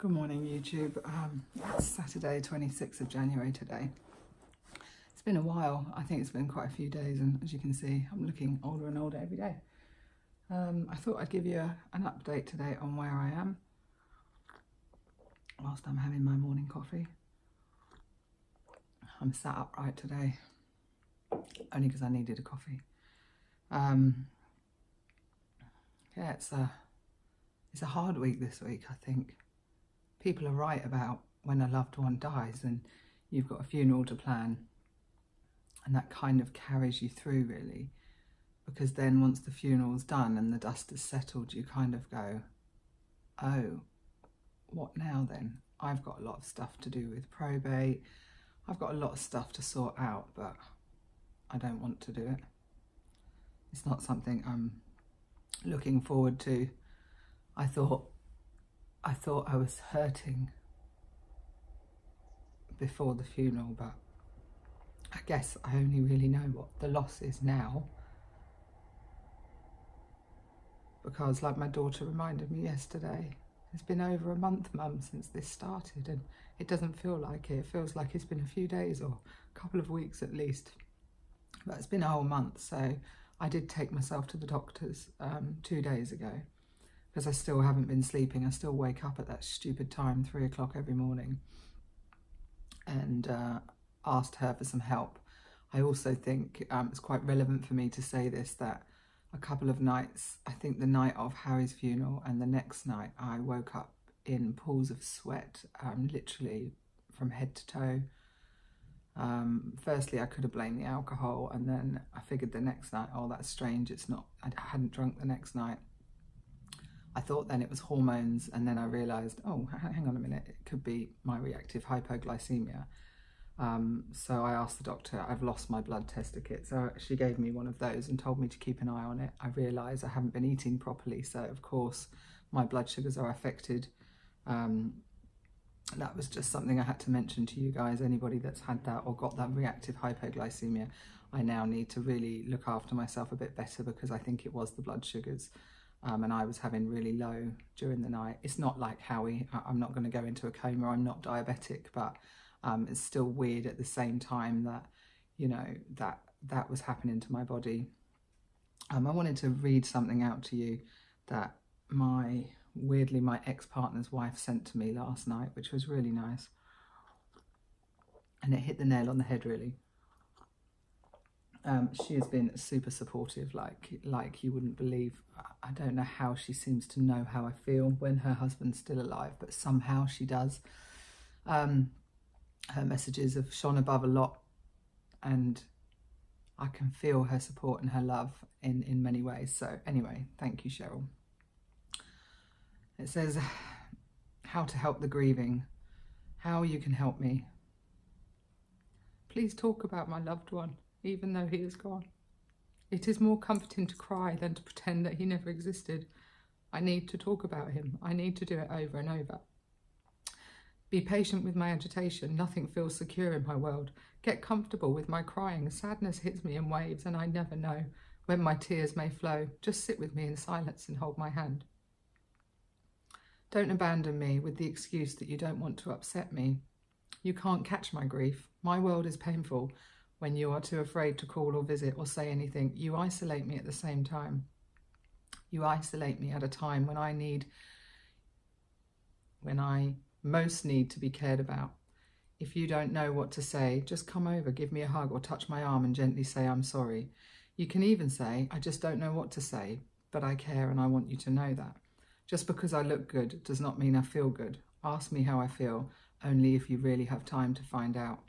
Good morning, YouTube. It's Saturday, 26th of January today. It's been a while. I think it's been quite a few days, and as you can see, I'm looking older and older every day. I thought I'd give you an update today on where I am whilst I'm having my morning coffee. I'm sat upright today, only because I needed a coffee. Yeah, it's a hard week this week, I think. People are right about when a loved one dies and you've got a funeral to plan, and that kind of carries you through, really, because then once the funeral's done and the dust is settled, you kind of go, oh, what now then? I've got a lot of stuff to do with probate. I've got a lot of stuff to sort out, but I don't want to do it. It's not something I'm looking forward to. I thought I was hurting before the funeral, but I guess I only really know what the loss is now, because, like my daughter reminded me yesterday, it's been over a month, Mum, since this started, and it doesn't feel like it. It feels like it's been a few days or a couple of weeks at least, but it's been a whole month. So I did take myself to the doctor's 2 days ago, because I still haven't been sleeping. I still wake up at that stupid time, 3 o'clock every morning, and asked her for some help. I also think it's quite relevant for me to say this, that a couple of nights, I think the night of Harry's funeral and the next night, I woke up in pools of sweat, literally from head to toe. Firstly, I could have blamed the alcohol, and then I figured the next night, oh, that's strange, it's not, I hadn't drunk the next night. I thought then it was hormones, and then I realised, oh, hang on a minute, it could be my reactive hypoglycemia. So I asked the doctor, I've lost my blood tester kit. So she gave me one of those and told me to keep an eye on it. I realised I haven't been eating properly, so of course my blood sugars are affected. That was just something I had to mention to you guys. Anybody that's had that or got that reactive hypoglycemia, I now need to really look after myself a bit better, because I think it was the blood sugars. And I was having really low during the night. It's not like Howie, I'm not going to go into a coma, I'm not diabetic, but it's still weird at the same time that, you know, that was happening to my body. I wanted to read something out to you that weirdly, my ex-partner's wife sent to me last night, which was really nice. And it hit the nail on the head, really. She has been super supportive, like you wouldn't believe. I don't know how she seems to know how I feel when her husband's still alive, but somehow she does. Her messages have shone above a lot, and I can feel her support and her love in many ways. So anyway, thank you, Cheryl. It says, how to help the grieving. How you can help me. Please talk about my loved one, even though he is gone. It is more comforting to cry than to pretend that he never existed. I need to talk about him. I need to do it over and over. Be patient with my agitation. Nothing feels secure in my world. Get comfortable with my crying. Sadness hits me in waves, and I never know when my tears may flow. Just sit with me in silence and hold my hand. Don't abandon me with the excuse that you don't want to upset me. You can't catch my grief. My world is painful. When you are too afraid to call or visit or say anything, you isolate me at the same time. You isolate me at a time when I most need to be cared about. If you don't know what to say, just come over, give me a hug, or touch my arm and gently say, I'm sorry. You can even say, I just don't know what to say, but I care and I want you to know that. Just because I look good does not mean I feel good. Ask me how I feel, only if you really have time to find out.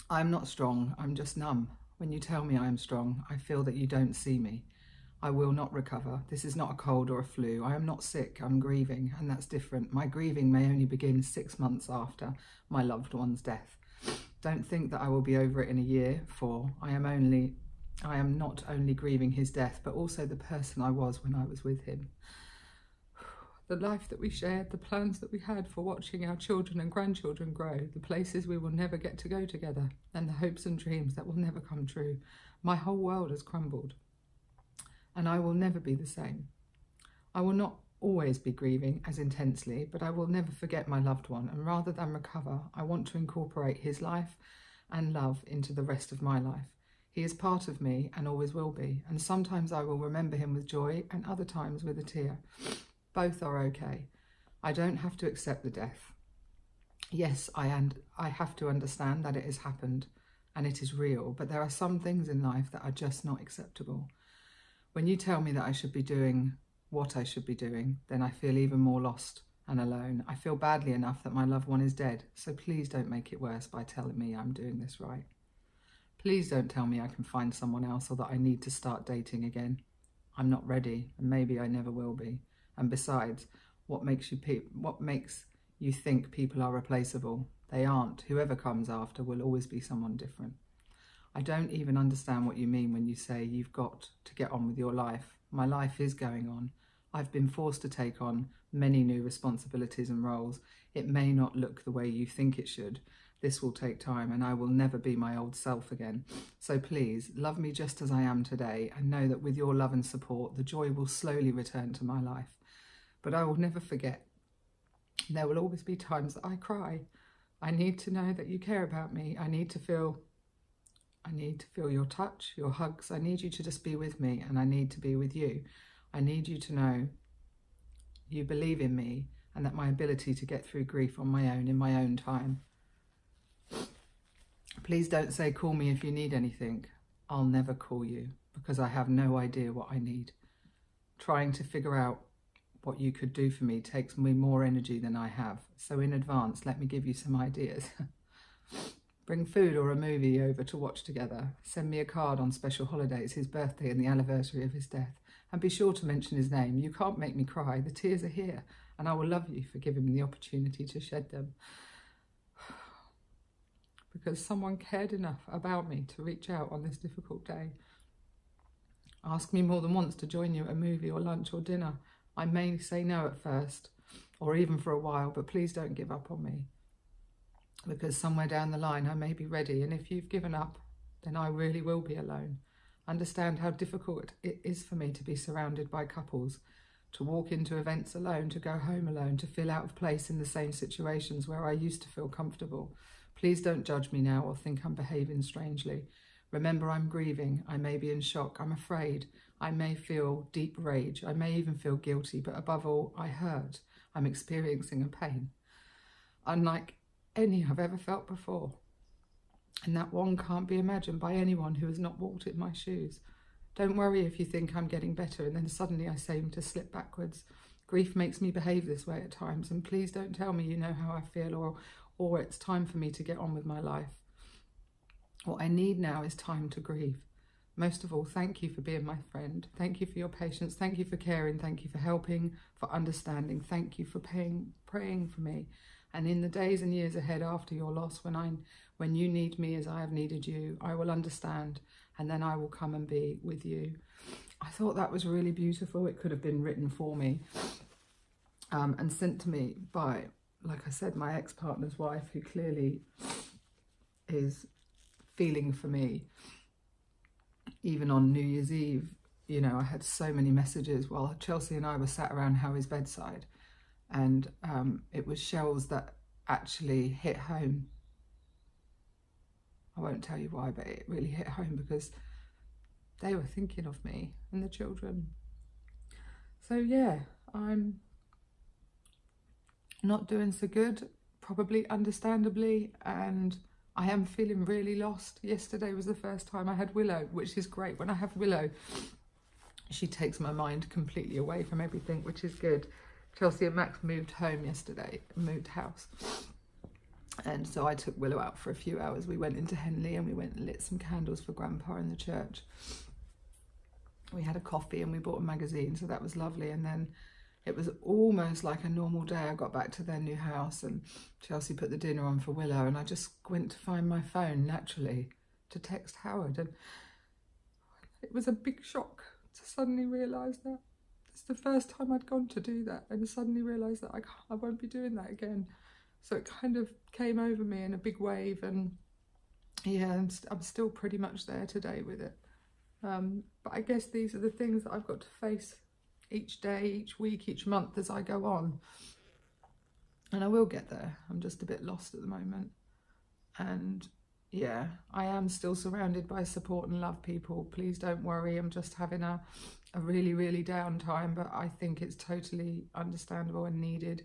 I'm not strong, I'm just numb. When you tell me I am strong, I feel that you don't see me. I will not recover. This is not a cold or a flu. I am not sick, I'm grieving, and that's different. My grieving may only begin 6 months after my loved one's death. Don't think that I will be over it in a year, for I am not only grieving his death, but also the person I was when I was with him. The life that we shared, the plans that we had for watching our children and grandchildren grow, the places we will never get to go together, and the hopes and dreams that will never come true. My whole world has crumbled, and I will never be the same. I will not always be grieving as intensely, but I will never forget my loved one, and rather than recover, I want to incorporate his life and love into the rest of my life. He is part of me and always will be, and sometimes I will remember him with joy and other times with a tear. Both are okay. I don't have to accept the death. Yes, I have to understand that it has happened and it is real, but there are some things in life that are just not acceptable. When you tell me that I should be doing what I should be doing, then I feel even more lost and alone. I feel badly enough that my loved one is dead, so please don't make it worse by telling me I'm doing this right. Please don't tell me I can find someone else or that I need to start dating again. I'm not ready, and maybe I never will be. And besides, what makes you think people are replaceable? They aren't. Whoever comes after will always be someone different. I don't even understand what you mean when you say you've got to get on with your life. My life is going on. I've been forced to take on many new responsibilities and roles. It may not look the way you think it should. This will take time, and I will never be my old self again. So please, love me just as I am today, and know that with your love and support, the joy will slowly return to my life. But I will never forget. There will always be times that I cry. I need to know that you care about me. I need to feel your touch, your hugs. I need you to just be with me, and I need to be with you. I need you to know you believe in me and that my ability to get through grief on my own in my own time. Please don't say call me if you need anything. I'll never call you because I have no idea what I need. Trying to figure out what you could do for me takes me more energy than I have. So in advance, let me give you some ideas. Bring food or a movie over to watch together. Send me a card on special holidays, his birthday and the anniversary of his death. And be sure to mention his name. You can't make me cry. The tears are here. And I will love you for giving me the opportunity to shed them. Because someone cared enough about me to reach out on this difficult day. Ask me more than once to join you at a movie or lunch or dinner. I may say no at first, or even for a while, but please don't give up on me. Because somewhere down the line I may be ready, and if you've given up, then I really will be alone. Understand how difficult it is for me to be surrounded by couples, to walk into events alone, to go home alone, to feel out of place in the same situations where I used to feel comfortable. Please don't judge me now or think I'm behaving strangely. Remember, I'm grieving. I may be in shock. I'm afraid. I may feel deep rage. I may even feel guilty, but above all, I hurt. I'm experiencing a pain unlike any I've ever felt before. And that one can't be imagined by anyone who has not walked in my shoes. Don't worry if you think I'm getting better and then suddenly I seem to slip backwards. Grief makes me behave this way at times, and please don't tell me you know how I feel or it's time for me to get on with my life. What I need now is time to grieve. Most of all, thank you for being my friend. Thank you for your patience. Thank you for caring. Thank you for helping, for understanding. Thank you for praying for me. And in the days and years ahead after your loss, when you need me as I have needed you, I will understand, and then I will come and be with you. I thought that was really beautiful. It could have been written for me and sent to me by, like I said, my ex-partner's wife, who clearly is feeling for me. Even on New Year's Eve, you know, I had so many messages while Chelsea and I were sat around Howie's bedside, and it was shells that actually hit home. I won't tell you why, but it really hit home because they were thinking of me and the children. So yeah, I'm not doing so good, probably understandably, and I am feeling really lost. Yesterday was the first time I had Willow, which is great. When I have Willow, she takes my mind completely away from everything, which is good. Chelsea and Max moved home yesterday, moved house. And so I took Willow out for a few hours. We went into Henley and we went and lit some candles for Grandpa in the church. We had a coffee and we bought a magazine, so that was lovely. And then it was almost like a normal day. I got back to their new house and Chelsea put the dinner on for Willow, and I just went to find my phone naturally to text Howard, and it was a big shock to suddenly realise that it's the first time I'd gone to do that, and suddenly realise that I won't be doing that again. So it kind of came over me in a big wave, and yeah, I'm still pretty much there today with it. But I guess these are the things that I've got to face each day, each week, each month as I go on. And I will get there. I'm just a bit lost at the moment. And yeah, I am still surrounded by support and love people. Please don't worry. I'm just having a really, really down time, but I think it's totally understandable and needed.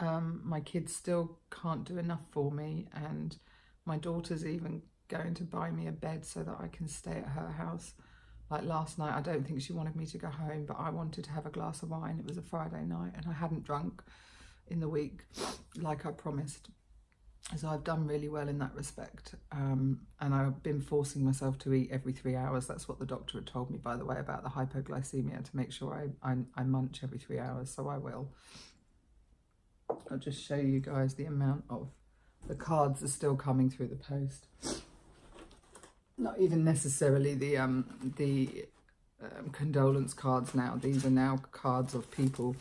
My kids still can't do enough for me, and my daughter's even going to buy me a bed so that I can stay at her house. Like last night, I don't think she wanted me to go home, but I wanted to have a glass of wine. It was a Friday night and I hadn't drunk in the week like I promised. So I've done really well in that respect. And I've been forcing myself to eat every 3 hours. That's what the doctor had told me, by the way, about the hypoglycemia, to make sure I munch every 3 hours. So I will. I'll just show you guys the amount of the cards are still coming through the post. Not even necessarily the condolence cards now. These are now cards of people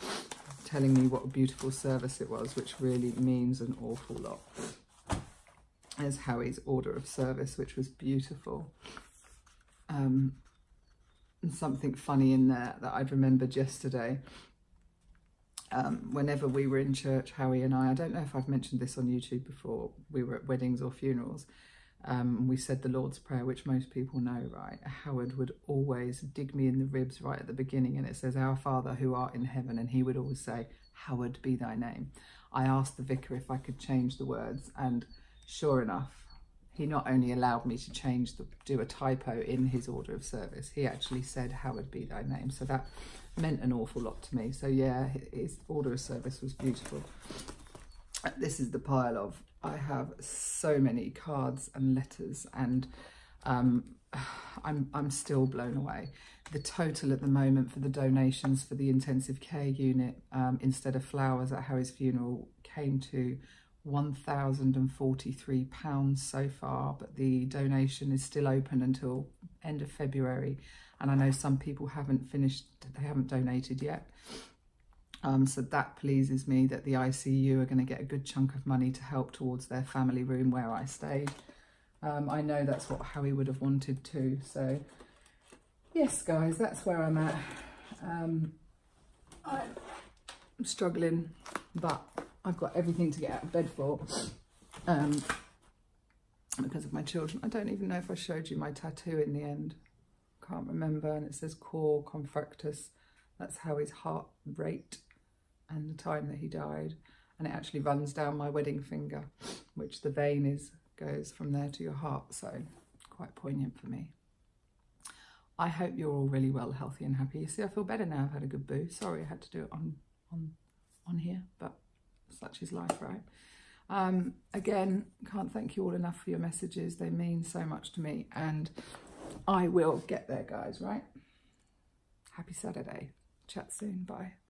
telling me what a beautiful service it was, which really means an awful lot. There's Howie's order of service, which was beautiful. And something funny in there that I'd remembered yesterday. Whenever we were in church, Howie and I don't know if I've mentioned this on YouTube before, we were at weddings or funerals. We said the Lord's Prayer, which most people know, right? Howard would always dig me in the ribs right at the beginning, and it says, "Our Father who art in heaven," and he would always say, "Hallowed be thy name." I asked the vicar if I could change the words, and sure enough, he not only allowed me to do a typo in his order of service, he actually said, "Hallowed be thy name." So that meant an awful lot to me. So yeah, his order of service was beautiful. This is the pile of, I have so many cards and letters, and I'm still blown away. The total at the moment for the donations for the intensive care unit, instead of flowers at Harry's funeral, came to £1,043 so far, but the donation is still open until end of February, and I know some people haven't finished, they haven't donated yet. So that pleases me that the ICU are going to get a good chunk of money to help towards their family room where I stayed. I know that's what Howie would have wanted too. So yes, guys, that's where I'm at. I'm struggling, but I've got everything to get out of bed for, because of my children. I don't even know if I showed you my tattoo in the end. Can't remember. And it says cor confractus. That's Howie's heart rate and the time that he died, and it actually runs down my wedding finger, which the vein goes from there to your heart, so quite poignant for me. I hope you're all really well, healthy and happy. You see, I feel better now. I've had a good boo. Sorry I had to do it on here, but such is life, right? Again, can't thank you all enough for your messages. They mean so much to me, and I will get there, guys, right? Happy Saturday. Chat soon. Bye.